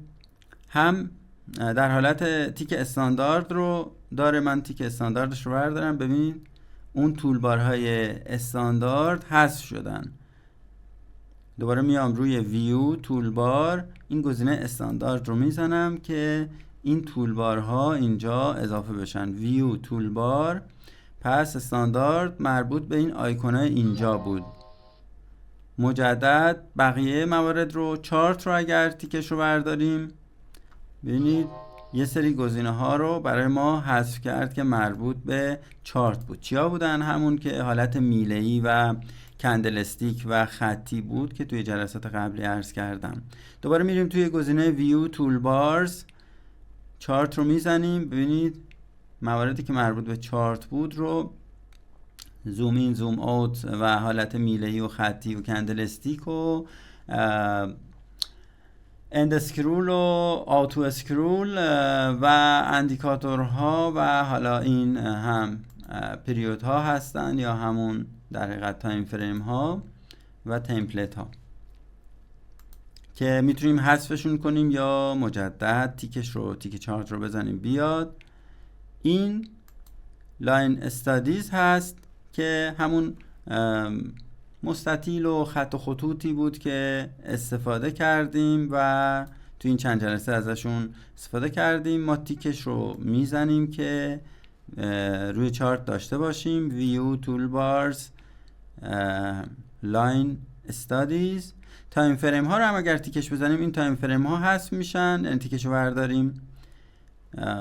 هم در حالت تیک استاندارد رو داره. من تیک استانداردش رو بردارم، ببینید اون تولبارهای استاندارد حذف شدن. دوباره میام روی ویو تولبار، این گزینه استاندارد رو میزنم که این تولبارها اینجا اضافه بشن. ویو تولبار، پس استاندارد مربوط به این آیکونای اینجا بود. مجدد بقیه موارد رو، چارت رو اگر تیکش رو برداریم ببینید یه سری گزینه ها رو برای ما حذف کرد که مربوط به چارت بود. چیا بودن؟ همون که حالت میله‌ای و کندلستیک و خطی بود که توی جلسات قبلی عرض کردم. دوباره میریم توی گزینه ویو تولبارز، چارت رو میزنیم، ببینید مواردی که مربوط به چارت بود رو زوم این زوم اوت و حالت میله‌ای و خطی و کندلستیک و اند اسکرول و آتو اسکرول و اندیکاتورها و حالا این هم پریود ها هستن یا همون در حقیقت تایم فریم ها و تمپلیت ها که میتونیم حذفشون کنیم یا مجدد تیک چارت رو بزنیم بیاد. این لاین استادیز هست که همون مستطیل و خط و خطوطی بود که استفاده کردیم و تو این چند جلسه ازشون استفاده کردیم. ما تیکش رو میزنیم که روی چارت داشته باشیم. View Toolbars Line Studies. تایم فریم ها رو هم اگر تیکش بزنیم این تایم فریم ها حذف میشن، یعنی تیکش رو برداریم.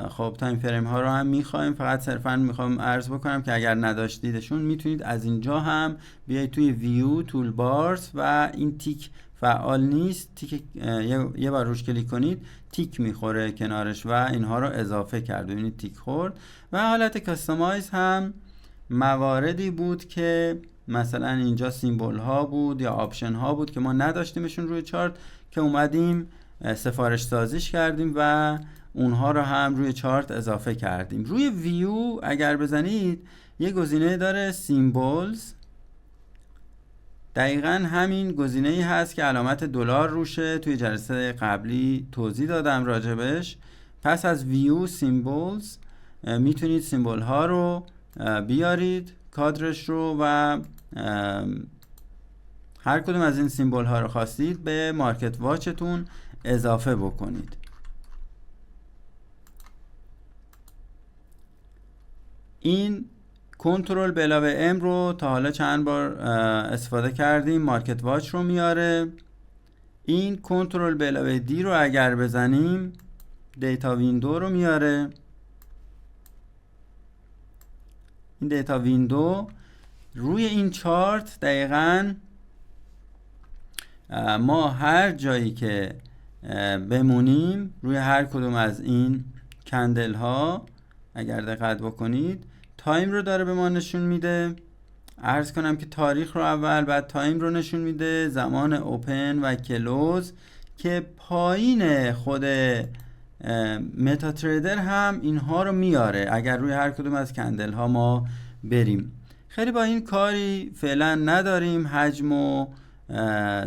خب تایم فریم ها رو هم میخوایم، فقط صرفا میخوام عرض بکنم که اگر نداشتیدشون میتونید از اینجا هم بیایید توی ویو تول بارز و این تیک فعال نیست، تیک یه بار روش کلیک کنید تیک میخوره کنارش و اینها رو اضافه کرد، ببینید تیک خورد. و حالت کاستماایز هم مواردی بود که مثلا اینجا سیمبل ها بود یا آپشن ها بود که ما نداشتیمشون روی چارت، که اومدیم سفارش سازیش کردیم و اونها رو هم روی چارت اضافه کردیم. روی ویو اگر بزنید یه گزینه داره سیمبلز، دقیقا همین گزینه ای هست که علامت دلار روشه، توی جلسه قبلی توضیح دادم راجبش. پس از ویو سیمبلز میتونید سیمبل ها رو بیارید کادرش رو و هر کدوم از این سیمبل ها رو خواستید به مارکت واچتون اضافه بکنید. این کنترل به علاوه ام رو تا حالا چند بار استفاده کردیم، مارکت واچ رو میاره. این کنترل به علاوه دی رو اگر بزنیم دیتا ویندو رو میاره. این دیتا ویندو روی این چارت دقیقاً ما هر جایی که بمونیم روی هر کدوم از این کندل ها اگر دقت بکنید تایم رو داره به ما نشون میده. عرض کنم که تاریخ رو اول، بعد تایم رو نشون میده، زمان اوپن و کلوز، که پایین خود متا تریدر هم اینها رو میاره اگر روی هر کدوم از کندل ها ما بریم. خیلی با این کاری فعلا نداریم، حجم و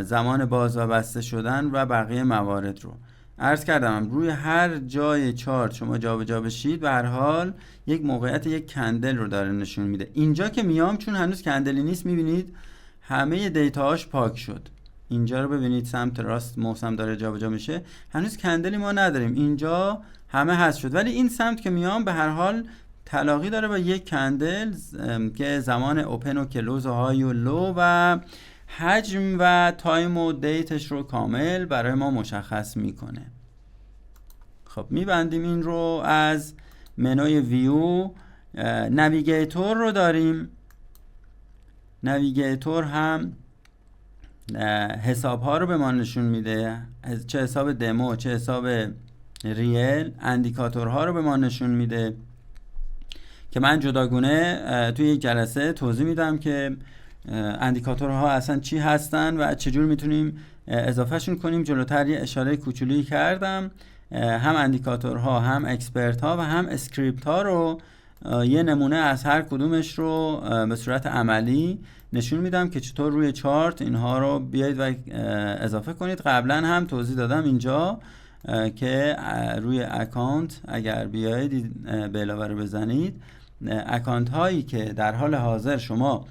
زمان باز و بسته شدن و بقیه موارد رو عرض کردم. روی هر جای چارت شما جابجا بشید به هر حال یک موقعیت یک کندل رو داره نشون میده. اینجا که میام چون هنوز کندلی نیست میبینید همه دیتاهاش پاک شد. اینجا رو ببینید سمت راست موسم داره جابجا میشه، هنوز کندلی ما نداریم، اینجا همه حذف شد. ولی این سمت که میام به هر حال تلاقی داره با یک کندل که زمان اوپن و کلوز و های و لو و حجم و تایم و دیتش رو کامل برای ما مشخص میکنه. خب میبندیم این رو. از منوی ویو نویگیتور رو داریم. نویگیتور هم حساب ها رو به ما نشون میده، چه حساب دمو چه حساب ریل. اندیکاتورها رو به ما نشون میده که من جداگونه توی یک جلسه توضیح میدم که اندیکاتورها اصلا چی هستن و چجور میتونیم اضافهشون کنیم. جلوتر یه اشاره کوچولی کردم، هم اندیکاتورها هم اکسپرت ها و هم اسکریپت ها رو یه نمونه از هر کدومش رو به صورت عملی نشون میدم که چطور روی چارت اینها رو بیایید و اضافه کنید. قبلا هم توضیح دادم اینجا که روی اکانت اگر بیایید به علاوه رو بزنید، اکانت هایی که در حال حاضر شما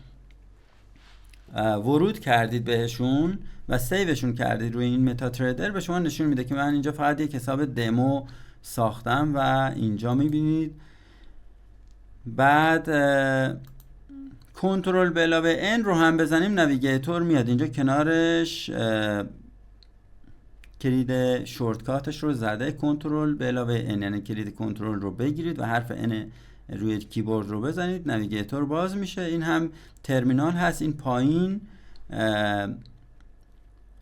ورود کردید بهشون و سیوشون کردید روی این متا تریدر به شما نشون میده که من اینجا فقط یک حساب دمو ساختم و اینجا میبینید. بعد کنترل به علاوه ان رو هم بزنیم نویگیتور میاد اینجا کنارش، کلید شورتکاتش رو زده کنترل به علاوه ان، یعنی کلید کنترل رو بگیرید و حرف ان روی کیبورد رو بزنید نویگیتور باز میشه. این هم ترمینال هست. این پایین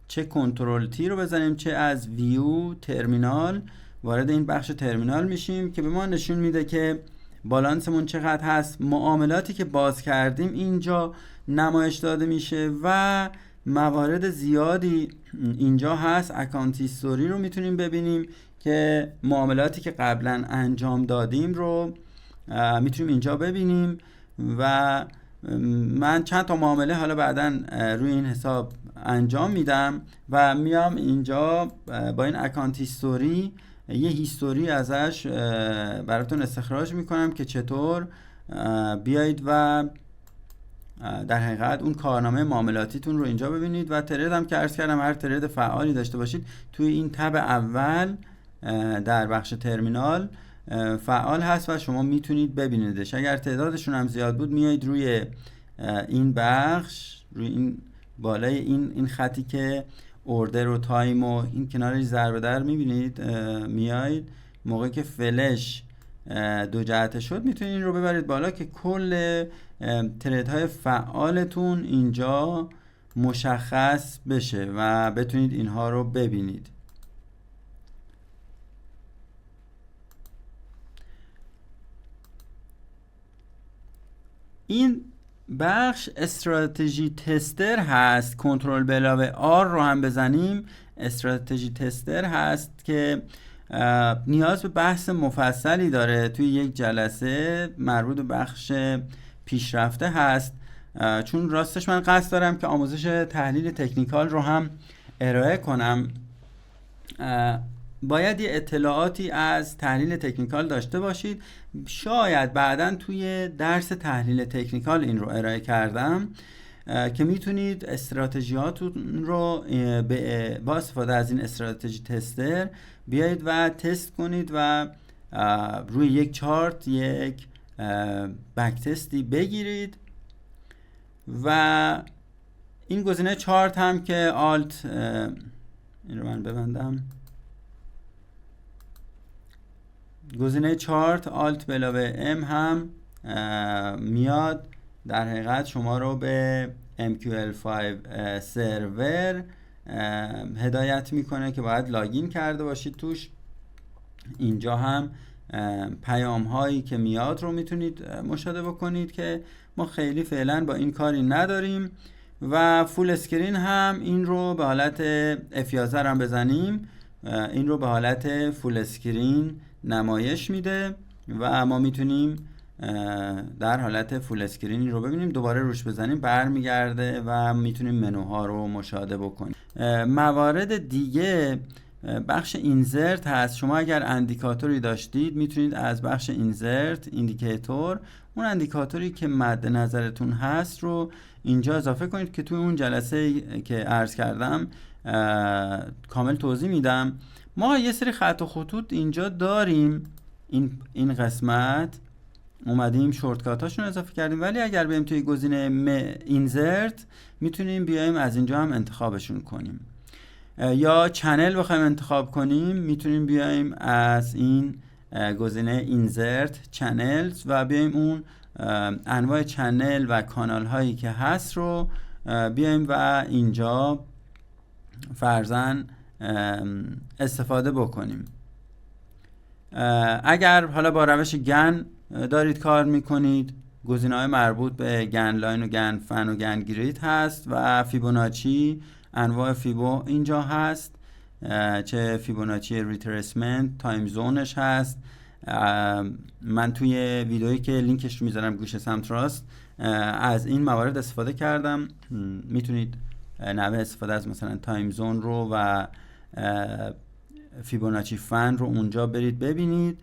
چه کنترل تی رو بزنیم چه از ویو ترمینال وارد این بخش ترمینال میشیم که به ما نشون میده که بالانسمون چقدر هست. معاملاتی که باز کردیم اینجا نمایش داده میشه و موارد زیادی اینجا هست. اکانت هیستوری رو میتونیم ببینیم که معاملاتی که قبلا انجام دادیم رو میتونیم اینجا ببینیم و من چند تا معامله حالا بعداً روی این حساب انجام میدم و میام اینجا با این اکانت هیستوری یه هیستوری ازش براتون استخراج میکنم که چطور بیایید و در حقیقت اون کارنامه معاملاتیتون رو اینجا ببینید و ترید هم که عرض کردم هر ترید فعالی داشته باشید توی این تب اول در بخش ترمینال فعال هست و شما میتونید ببینیدش. اگر تعدادشون هم زیاد بود میایید روی این بخش، روی این بالای این خطی که اوردر و تایم و این کنارش ضربه در میبینید، میایید موقعی که فلش دو جهته شد میتونید این رو ببرید بالا که کل ترید های فعالتون اینجا مشخص بشه و بتونید اینها رو ببینید. این بخش استراتژی تستر هست. کنترل به علاوه آر رو هم بزنیم استراتژی تستر هست که نیاز به بحث مفصلی داره، توی یک جلسه مربوط به بخش پیشرفته هست، چون راستش من قصد دارم که آموزش تحلیل تکنیکال رو هم ارائه کنم. باید یه اطلاعاتی از تحلیل تکنیکال داشته باشید. شاید بعداً توی درس تحلیل تکنیکال این رو ارائه کردم که میتونید استراتژیاتون رو با استفاده از این استراتژی تستر بیایید و تست کنید و روی یک چارت یک بک تستی بگیرید و این گزینه چارت هم که آلت، این رو من ببندم، گزینه چارت آلت به علاوه ام هم میاد در حقیقت شما رو به MQL5 سرور هدایت میکنه که باید لاگین کرده باشید توش. اینجا هم پیام هایی که میاد رو میتونید مشاهده بکنید که ما خیلی فعلا با این کاری نداریم. و فول اسکرین هم این رو به حالت F11 هم بزنیم این رو به حالت فول اسکرین نمایش میده و ما میتونیم در حالت فول اسکرین رو ببینیم. دوباره روش بزنیم برمیگرده و میتونیم منوها رو مشاهده بکنیم. موارد دیگه بخش اینزرت هست. شما اگر اندیکاتوری داشتید میتونید از بخش اینزرت ایندیکیتور اون اندیکاتوری که مد نظرتون هست رو اینجا اضافه کنید که توی اون جلسه که عرض کردم کامل توضیح میدم. ما یه سری خط و خطوط اینجا داریم، این قسمت اومدیم شورتکات هاشون اضافه کردیم، ولی اگر بریم توی گزینه اینزرت میتونیم بیایم از اینجا هم انتخابشون کنیم. یا چنل بخوایم انتخاب کنیم میتونیم بیایم از این گزینه اینزرت چنلز و بیایم اون انواع چنل و کانال هایی که هست رو بیایم و اینجا فرضاً استفاده بکنیم. اگر حالا با روش گن دارید کار میکنید گزینه‌های مربوط به گن لاین و گن فن و گن گرید هست و فیبوناچی، انواع فیبو اینجا هست، چه فیبوناچی ریترسمنت، تایم زونش هست. من توی ویدئویی که لینکش رو میذارم گوشه سمت راست از این موارد استفاده کردم. میتونید نحوه استفاده از مثلا تایم زون رو و فیبوناچی فن رو اونجا برید ببینید.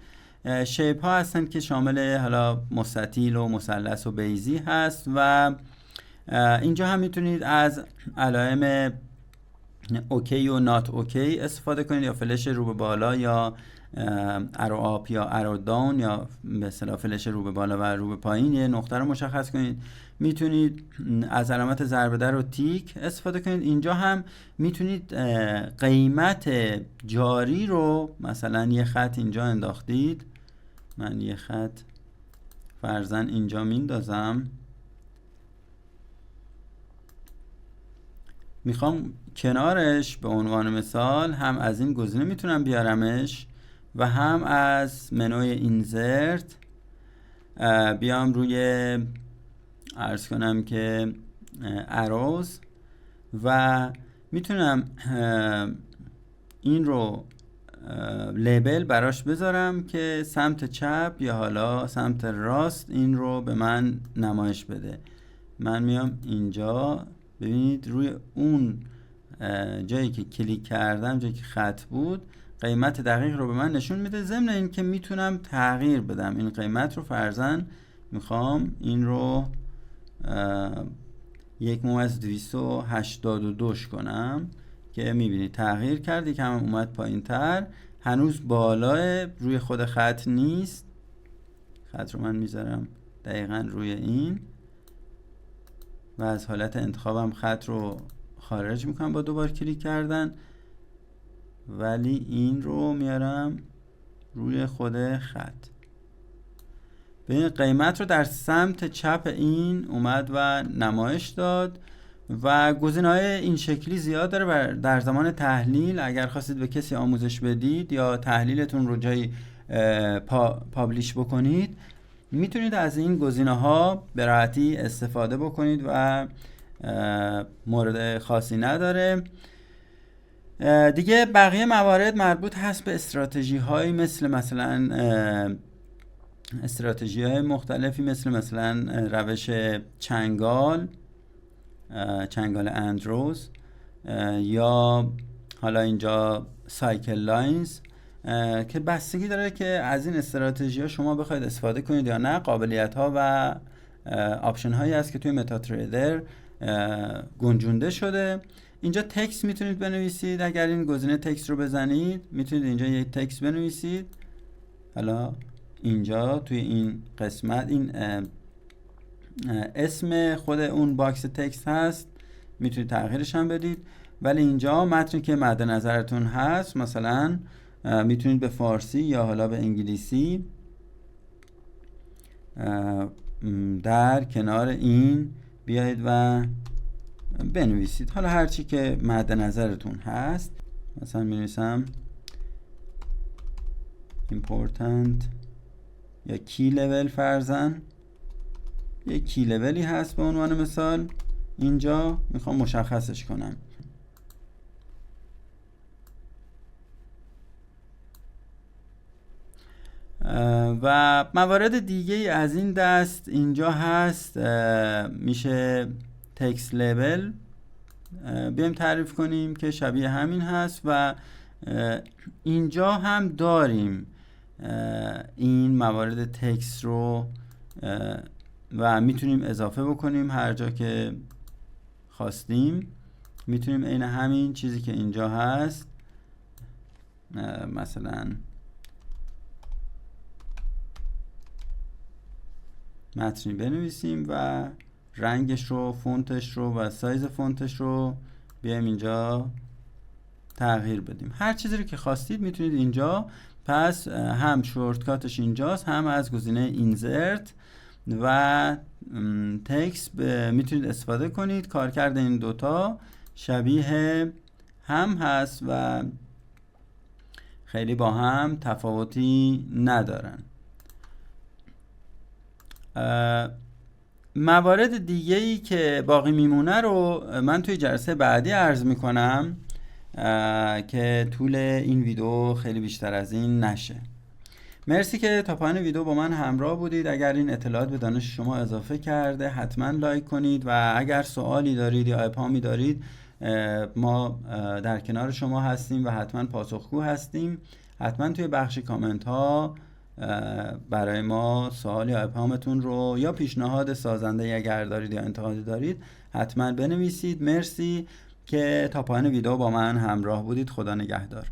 شیپ ها هستن که شامل حالا مستطیل و مثلث و بیزی هست و اینجا هم میتونید از علائم اوکی و نات اوکی استفاده کنید، یا فلش رو به بالا یا ارو آپ یا ارو داون یا به اصطلاح فلش رو به بالا و رو به پایین یه نقطه رو مشخص کنید. میتونید از علامت ضربه در و تیک استفاده کنید. اینجا هم میتونید قیمت جاری رو مثلا یه خط اینجا انداختید، من یه خط فرضاً اینجا میندازم، میخوام کنارش به عنوان مثال هم از این گزینه میتونم بیارمش و هم از منوی اینزرت بیام روی عرض کنم که اروز و میتونم این رو لیبل براش بذارم که سمت چپ یا حالا سمت راست این رو به من نمایش بده. من میام اینجا ببینید روی اون جایی که کلیک کردم، جایی که خط بود، قیمت دقیق رو به من نشون میده. ضمن این که میتونم تغییر بدم این قیمت رو. فرضاً میخوام این رو 1/282 کنم که میبینید تغییر کرد، یکم اومد پایین تر، هنوز بالا روی خود خط نیست. خط رو من میذارم دقیقا روی این و از حالت انتخابم خط رو خارج میکنم با دوبار کلیک کردن، ولی این رو میارم روی خود خط. به قیمت رو در سمت چپ این اومد و نمایش داد و گزینه‌های این شکلی زیاد داره. در زمان تحلیل اگر خواستید به کسی آموزش بدید یا تحلیلتون رو جایی پابلیش بکنید، میتونید از این گزینه‌ها به راحتی استفاده بکنید و مورد خاصی نداره. دیگه بقیه موارد مربوط هست به استراتژی‌های مثلا استراتژی‌های مختلفی مثلا روش چنگال اندروز، یا حالا اینجا سایکل لاینز، که بستگی داره که از این استراتژی ها شما بخواید استفاده کنید یا نه. قابلیت ها و آپشن هایی هست که توی متا تریدر گنجونده شده. اینجا تکست میتونید بنویسید. اگر این گزینه تکست رو بزنید میتونید اینجا یک تکست بنویسید. حالا اینجا توی این قسمت این اسم خود اون باکس تکست هست، میتونید تغییرش هم بدید. ولی اینجا متنی که مد نظرتون هست مثلا میتونید به فارسی یا حالا به انگلیسی در کنار این بیایید و بنویسید. حالا هرچی که مد نظرتون هست، مثلا می‌نویسم important یا کی لول، فرضاً یک کی لولی هست به عنوان مثال، اینجا میخوام مشخصش کنم. و موارد دیگه از این دست اینجا هست، میشه تکست لیبل بیایم تعریف کنیم که شبیه همین هست و اینجا هم داریم این موارد تکست رو و میتونیم اضافه بکنیم هر جا که خواستیم. میتونیم عین همین چیزی که اینجا هست مثلا متنی بنویسیم و رنگش رو، فونتش رو و سایز فونتش رو بیایم اینجا تغییر بدیم. هر چیزی رو که خواستید میتونید اینجا، پس هم شورتکاتش اینجاست، هم از گزینه اینزرت و تکست میتونید استفاده کنید. کارکرد این دوتا شبیه هم هست و خیلی با هم تفاوتی ندارن. موارد دیگه‌ای که باقی میمونه رو من توی جلسه بعدی عرض میکنم که طول این ویدیو خیلی بیشتر از این نشه. مرسی که تا پایان ویدیو با من همراه بودید. اگر این اطلاعات به دانش شما اضافه کرده حتما لایک کنید و اگر سوالی دارید یا ابهامی دارید ما در کنار شما هستیم و حتما پاسخگو هستیم. حتما توی بخش کامنت ها برای ما سوال یا ابهامتون رو یا پیشنهاد سازنده اگر دارید یا انتقادی دارید حتما بنویسید. مرسی که تا پایان ویدیو با من همراه بودید. خدا نگهدار.